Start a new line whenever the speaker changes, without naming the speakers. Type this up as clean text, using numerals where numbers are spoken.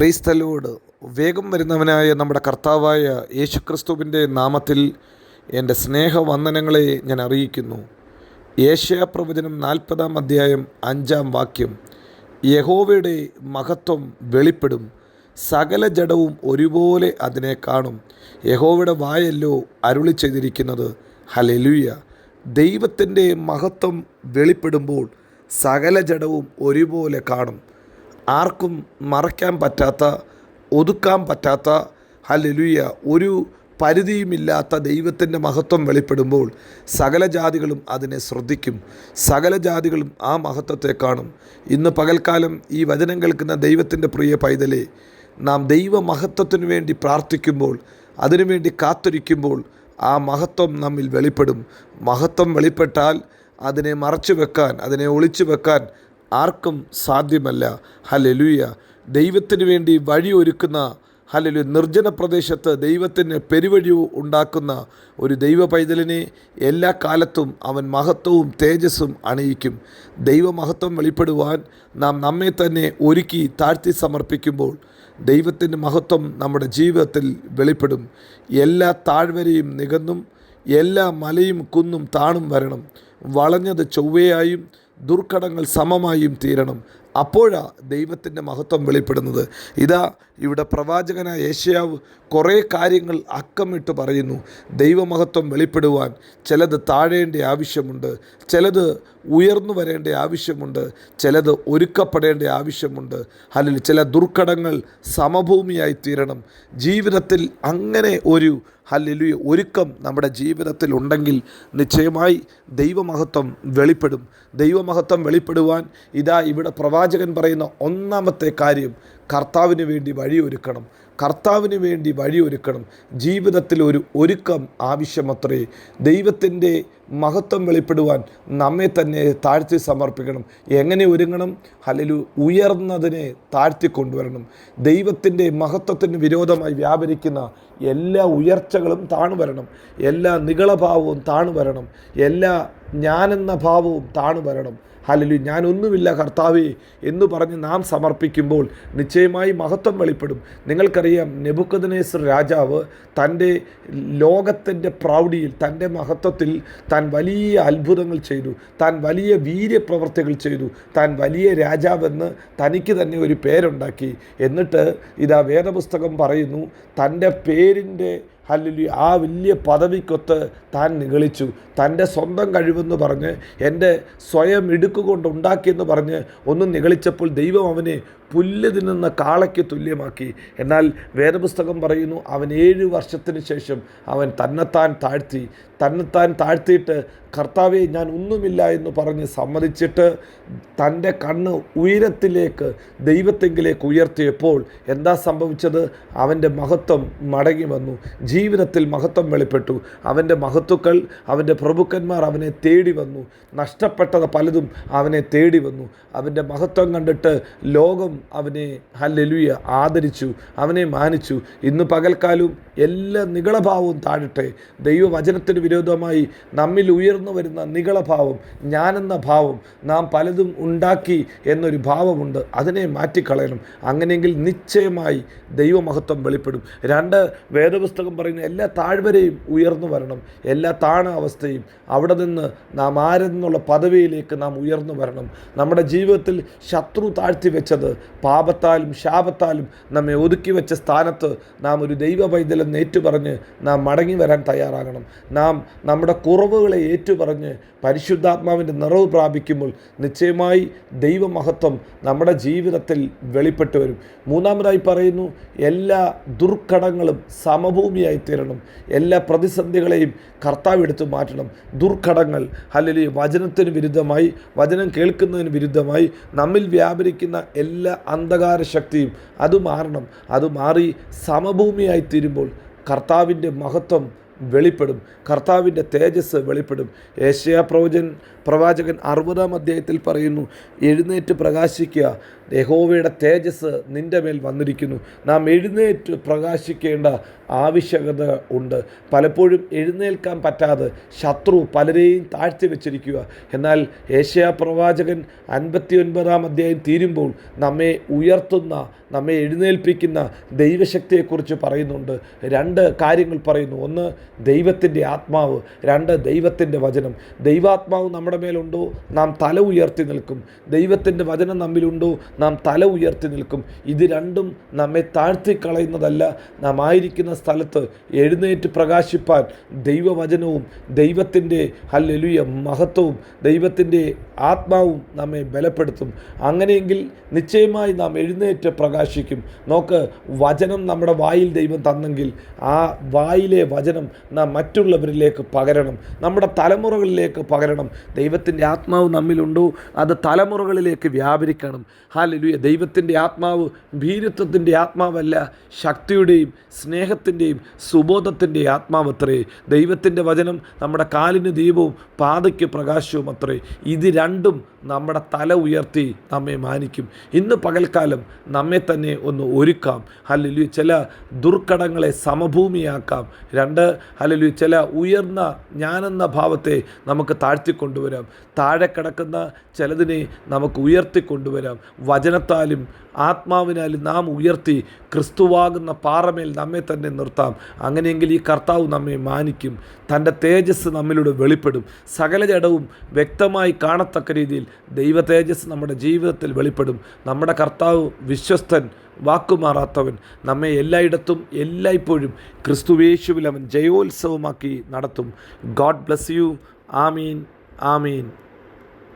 Praise the Lord. വേഗം വരുന്നവനായ നമ്മുടെ കർത്താവായ യേശുക്രിസ്തുവിൻ്റെ നാമത്തിൽ എൻ്റെ സ്നേഹവന്ദനങ്ങളെ ഞാൻ അറിയിക്കുന്നു. യേശയ്യാപ്രവചനം 40-ാം അധ്യായം 5-ാം വാക്യം. യഹോവയുടെ മഹത്വം വെളിപ്പെടും, സകല ജഡവും ഒരുപോലെ അതിനെ കാണും. യഹോവയുടെ വായല്ലോ അരുളി ചെയ്തിരിക്കുന്നത്. ഹല്ലേലൂയ. ദൈവത്തിൻ്റെ മഹത്വം വെളിപ്പെടുമ്പോൾ സകല ജഡവും ഒരുപോലെ കാണും. ആർക്കും മറയ്ക്കാൻ പറ്റാത്ത, ഒതുക്കാൻ പറ്റാത്ത, ഹല്ലേലൂയ, ഒരു പരിധിയുമില്ലാത്ത ദൈവത്തിൻ്റെ മഹത്വം വെളിപ്പെടുമ്പോൾ സകല ജാതികളും അതിനെ ശ്രദ്ധിക്കും. സകല ജാതികളും ആ മഹത്വത്തെ കാണും. ഇന്ന് പകൽക്കാലം ഈ വചനം കേൾക്കുന്ന ദൈവത്തിൻ്റെ പ്രിയ പൈതലേ, നാം ദൈവമഹത്വത്തിനു വേണ്ടി പ്രാർത്ഥിക്കുമ്പോൾ, അതിനുവേണ്ടി കാത്തിരിക്കുമ്പോൾ ആ മഹത്വം നമ്മിൽ വെളിപ്പെടും. മഹത്വം വെളിപ്പെട്ടാൽ അതിനെ മറച്ചു വെക്കാൻ, അതിനെ ഒളിച്ചു വെക്കാൻ ആർക്കും സാധ്യമല്ല. ഹല്ലേലൂയ. ദൈവത്തിന് വേണ്ടി വഴി ഒരുക്കുന്ന, ഹല്ലേലൂയ, നിർജ്ജന പ്രദേശത്ത് ദൈവത്തിന് പെരുവഴി ഉണ്ടാക്കുന്ന ഒരു ദൈവ പൈതലിനെ എല്ലാ കാലത്തും അവൻ മഹത്വവും തേജസ്സും അണിയിക്കും. ദൈവമഹത്വം വെളിപ്പെടുവാൻ നാം നമ്മെ തന്നെ ഒരുക്കി താഴ്ത്തി സമർപ്പിക്കുമ്പോൾ ദൈവത്തിൻ്റെ മഹത്വം നമ്മുടെ ജീവിതത്തിൽ വെളിപ്പെടും. എല്ലാ താഴ്വരയും നികന്നും, എല്ലാ മലയും കുന്നും താണും വരണം. വളഞ്ഞത് ചൊവ്വയായും ദുർഘടങ്ങൾ സമമായും തീരണം. അപ്പോഴാണ് ദൈവത്തിൻ്റെ മഹത്വം വെളിപ്പെടുന്നത്. ഇതാ ഇവിടെ പ്രവാചകനായ യേശയ്യാവ് കുറേ കാര്യങ്ങൾ അക്കമിട്ട് പറയുന്നു. ദൈവമഹത്വം വെളിപ്പെടുവാൻ ചിലത് താഴേണ്ട ആവശ്യമുണ്ട്, ചിലത് ഉയർന്നു വരേണ്ട ആവശ്യമുണ്ട്, ചിലത് ഒരുക്കപ്പെടേണ്ട ആവശ്യമുണ്ട്. അല്ലെങ്കിൽ ചില ദുർഘടങ്ങൾ സമഭൂമിയായി തീരണം. ജീവിതത്തിൽ അങ്ങനെ ഒരു ഹല്ലേലൂയ ഒരുക്കം നമ്മുടെ ജീവിതത്തിൽ ഉണ്ടെങ്കിൽ നിശ്ചയമായി ദൈവമഹത്വം വെളിപ്പെടും. ദൈവമഹത്വം വെളിപ്പെടുവാൻ ഇതാ ഇവിടെ പ്രവാചകൻ പറയുന്ന ഒന്നാമത്തെ കാര്യം, കർത്താവിന് വേണ്ടി വഴിയൊരുക്കണം. കർത്താവിന് വേണ്ടി വഴിയൊരുക്കണം. ജീവിതത്തിൽ ഒരു ഒരുക്കം ആവശ്യമത്രേ. ദൈവത്തിൻ്റെ മഹത്വം വെളിപ്പെടുവാൻ നമ്മെ തന്നെ താഴ്ത്തി സമർപ്പിക്കണം. എങ്ങനെ ഒരുങ്ങണം? ഹല്ലേലൂയ, ഉയർന്നതിനെ താഴ്ത്തിക്കൊണ്ടുവരണം. ദൈവത്തിൻ്റെ മഹത്വത്തിന് വിരോധമായി വ്യാപരിക്കുന്ന എല്ലാ ഉയർച്ചകളും താണു വരണം. എല്ലാ നിഗളഭാവവും താണു വരണം. എല്ലാ ഞാനെന്ന ഭാവവും താണു വരണം. ഹല്ലേലൂയ. ഞാനൊന്നുമില്ല കർത്താവേ എന്ന് പറഞ്ഞ് നാം സമർപ്പിക്കുമ്പോൾ നിശ്ചയമായി മഹത്വം വെളിപ്പെടും. നിങ്ങൾക്കറിയാം, നെബൂഖദ്നേസർ രാജാവ് തൻ്റെ ലോകത്തിൻ്റെ പ്രൗഢിയിൽ, തൻ്റെ മഹത്വത്തിൽ താൻ വലിയ അത്ഭുതങ്ങൾ ചെയ്തു, താൻ വലിയ വീര്യപ്രവർത്തികൾ ചെയ്തു, താൻ വലിയ രാജാവെന്ന് തനിക്ക് തന്നെ ഒരു പേരുണ്ടാക്കി. എന്നിട്ട് ഇതാ വേദപുസ്തകം പറയുന്നു, തൻ്റെ പേരിൻ്റെ ഹല്ലേലൂയ ആ വലിയ പദവിക്കൊത്ത് താൻ നിഗളിച്ചു. തൻ്റെ സ്വന്തം കഴിവെന്ന് പറഞ്ഞ്, എൻ്റെ സ്വയം ഇടുക്കുകൊണ്ട് ഉണ്ടാക്കിയെന്ന് പറഞ്ഞ് ഒന്ന് നിഗളിച്ചപ്പോൾ ദൈവം അവനെ പുല്ല് തിന്നുന്ന കാളയ്ക്ക് തുല്യമാക്കി. എന്നാൽ വേദപുസ്തകം പറയുന്നു, അവൻ 7 വർഷത്തിന് ശേഷം അവൻ തന്നെത്താൻ താഴ്ത്തിയിട്ട് കർത്താവേ ഞാൻ ഒന്നുമില്ല എന്ന് പറഞ്ഞ് സമ്മതിച്ചിട്ട് തൻ്റെ കണ്ണ് ഉയരത്തിലേക്ക്, ദൈവത്തെങ്കിലേക്ക് ഉയർത്തിയപ്പോൾ എന്താ സംഭവിച്ചത്? അവൻ്റെ മഹത്വം മടങ്ങി വന്നു. ജീവിതത്തിൽ മഹത്വം വെളിപ്പെട്ടു. അവൻ്റെ മഹത്തുക്കൾ, അവൻ്റെ പ്രഭുക്കന്മാർ അവനെ തേടി വന്നു. നഷ്ടപ്പെട്ടത് പലതും അവനെ തേടി വന്നു. അവൻ്റെ മഹത്വം കണ്ടിട്ട് ലോകം അവനെ ഹല്ലേലൂയ ആദരിച്ചു, അവനെ മാനിച്ചു. ഇന്ന് പകൽക്കാലവും എല്ലാ നിഗളഭാവവും താഴട്ടെ. ദൈവവചനത്തിന് വിരോധമായി നമ്മിൽ ഉയർന്നു വരുന്ന നിഗളഭാവം, ഞാനെന്ന ഭാവം, നാം പലതും ഉണ്ടാക്കി എന്നൊരു ഭാവമുണ്ട്, അതിനെ മാറ്റിക്കളയണം. അങ്ങനെയെങ്കിൽ നിശ്ചയമായി ദൈവമഹത്വം വെളിപ്പെടും. 2, വേദപുസ്തകം പറയുന്ന എല്ലാ താഴ്വരയും ഉയർന്നു വരണം. എല്ലാ താണ അവസ്ഥയും അവിടെ നിന്ന് നാം ആരെന്നുള്ള പദവിയിലേക്ക് നാം ഉയർന്നു വരണം. നമ്മുടെ ജീവിതത്തിൽ ശത്രു താഴ്ത്തി വെച്ചത്, പാപത്താലും ശാപത്താലും നമ്മെ ഒതുക്കി വെച്ച സ്ഥാനത്ത് നാം ഒരു ദൈവ പൈതലെന്ന് ഏറ്റുപറഞ്ഞ് നാം മടങ്ങി വരാൻ തയ്യാറാകണം. നാം നമ്മുടെ കുറവുകളെ ഏറ്റുപറഞ്ഞ് പരിശുദ്ധാത്മാവിൻ്റെ നിറവ് പ്രാപിക്കുമ്പോൾ നിശ്ചയമായി ദൈവമഹത്വം നമ്മുടെ ജീവിതത്തിൽ വെളിപ്പെട്ടു വരും. 3-ാമതായി പറയുന്നു, എല്ലാ ദുർഘടങ്ങളും സമഭൂമിയായി തീരണം. എല്ലാ പ്രതിസന്ധികളെയും കർത്താവ് എടുത്തു മാറ്റണം. ദുർഘടങ്ങൾ, ഹല്ലേലൂയ, വചനത്തിന് വിരുദ്ധമായി, വചനം കേൾക്കുന്നതിന് വിരുദ്ധമായി നമ്മിൽ വ്യാപരിക്കുന്ന എല്ലാ അന്ധകാര ശക്തിയും അത് മാറണം. അത് മാറി സമഭൂമിയായി തീരുമ്പോൾ കർത്താവിൻ്റെ മഹത്വം വെളിപ്പെടും, കർത്താവിൻ്റെ തേജസ് വെളിപ്പെടും. യേശയ്യാ പ്രവാചകൻ 60-ാം അധ്യായത്തിൽ പറയുന്നു, എഴുന്നേറ്റ് പ്രകാശിക്കുക, യഹോവയുടെ തേജസ് നിൻ്റെ മേൽ വന്നിരിക്കുന്നു. നാം എഴുന്നേറ്റ് പ്രകാശിക്കേണ്ട ആവശ്യകത ഉണ്ട്. പലപ്പോഴും എഴുന്നേൽക്കാൻ പറ്റാതെ ശത്രു പലരെയും താഴ്ത്തി വെച്ചിരിക്കുക. എന്നാൽ യേശയ്യാ പ്രവാചകൻ 59-ാം അധ്യായം തീരുമ്പോൾ നമ്മെ ഉയർത്തുന്ന നമ്മെ എഴുന്നേൽപ്പിക്കുന്ന ദൈവശക്തിയെക്കുറിച്ച് പറയുന്നുണ്ട്. 2 കാര്യങ്ങൾ പറയുന്നു. ഒന്ന്, ദൈവത്തിൻ്റെ ആത്മാവ്. 2, ദൈവത്തിൻ്റെ വചനം. ദൈവാത്മാവ് നമ്മുടെ മേലുണ്ടോ, നാം തല ഉയർത്തി നിൽക്കും. ദൈവത്തിൻ്റെ വചനം നമ്മിലുണ്ടോ, നാം തല ഉയർത്തി നിൽക്കും. ഇത് രണ്ടും നമ്മെ താഴ്ത്തിക്കളയുന്നതല്ല. നാം ആയിരിക്കുന്ന സ്ഥലത്ത് എഴുന്നേറ്റ് പ്രകാശിപ്പാൻ ദൈവവചനവും ദൈവത്തിൻ്റെ ഹല്ലേലൂയ മഹത്വവും ദൈവത്തിൻ്റെ ആത്മാവും നമ്മെ ബലപ്പെടുത്തും. അങ്ങനെയെങ്കിൽ നിശ്ചയമായി നാം എഴുന്നേറ്റ് പ്രകാശിക്കും. നോക്ക്, വചനം നമ്മുടെ വായിൽ ദൈവം തന്നെങ്കിൽ ആ വായിലെ വചനം നാം മറ്റുള്ളവരിലേക്ക് പകരണം, നമ്മുടെ തലമുറകളിലേക്ക് പകരണം. ദൈവത്തിൻ്റെ ആത്മാവ് നമ്മിലുണ്ടോ, അത് തലമുറകളിലേക്ക് വ്യാപരിക്കണം. ഹല്ലേലൂയ. ദൈവത്തിൻ്റെ ആത്മാവ് ഭീരുത്വത്തിൻ്റെ ആത്മാവല്ല, ശക്തിയുടെയും സ്നേഹത്തിൻ്റെയും സുബോധത്തിൻ്റെ ആത്മാവത്രേ. ദൈവത്തിൻ്റെ വചനം നമ്മുടെ കാലിന് ദീപവും പാതയ്ക്ക് പ്രകാശവും അത്രേ. ഇത് രണ്ടും നമ്മുടെ തല ഉയർത്തി നമ്മെ മാനിക്കും. ഇന്ന് പകൽക്കാലം നമ്മെ തന്നെ ഒന്ന് ഒരുക്കാം. ഹല്ലേലൂയ. ചില ദുർഘടങ്ങളെ സമഭൂമിയാക്കാം. 2, ഹല്ലേലൂയ, ചില ഉയർന്ന ഞാനെന്ന ഭാവത്തെ നമുക്ക് താഴ്ത്തിക്കൊണ്ടുവരാം. താഴെ കിടക്കുന്ന ചിലതിനെ നമുക്ക് ഉയർത്തിക്കൊണ്ടുവരാം. വചനത്താലും ആത്മാവിനാലും നാം ഉയർത്തി ക്രിസ്തുവാകുന്ന പാറമേൽ നമ്മെ തന്നെ നിർത്താം. അങ്ങനെയെങ്കിൽ ഈ കർത്താവ് നമ്മെ മാനിക്കും. തൻ്റെ തേജസ് നമ്മിലൂടെ വെളിപ്പെടും. സകല ജഡവും വ്യക്തമായി കാണത്തക്ക രീതിയിൽ ദൈവ തേജസ് നമ്മുടെ ജീവിതത്തിൽ വെളിപ്പെടും. നമ്മുടെ കർത്താവ് വിശ്വസ്തൻ, വാക്കുമാറാത്തവൻ. നമ്മെ എല്ലായിടത്തും എല്ലായ്പ്പോഴും ക്രിസ്തുവേശുവിൽ അവൻ ജയോത്സവമാക്കി നടത്തും. God bless you. Amin, Amin.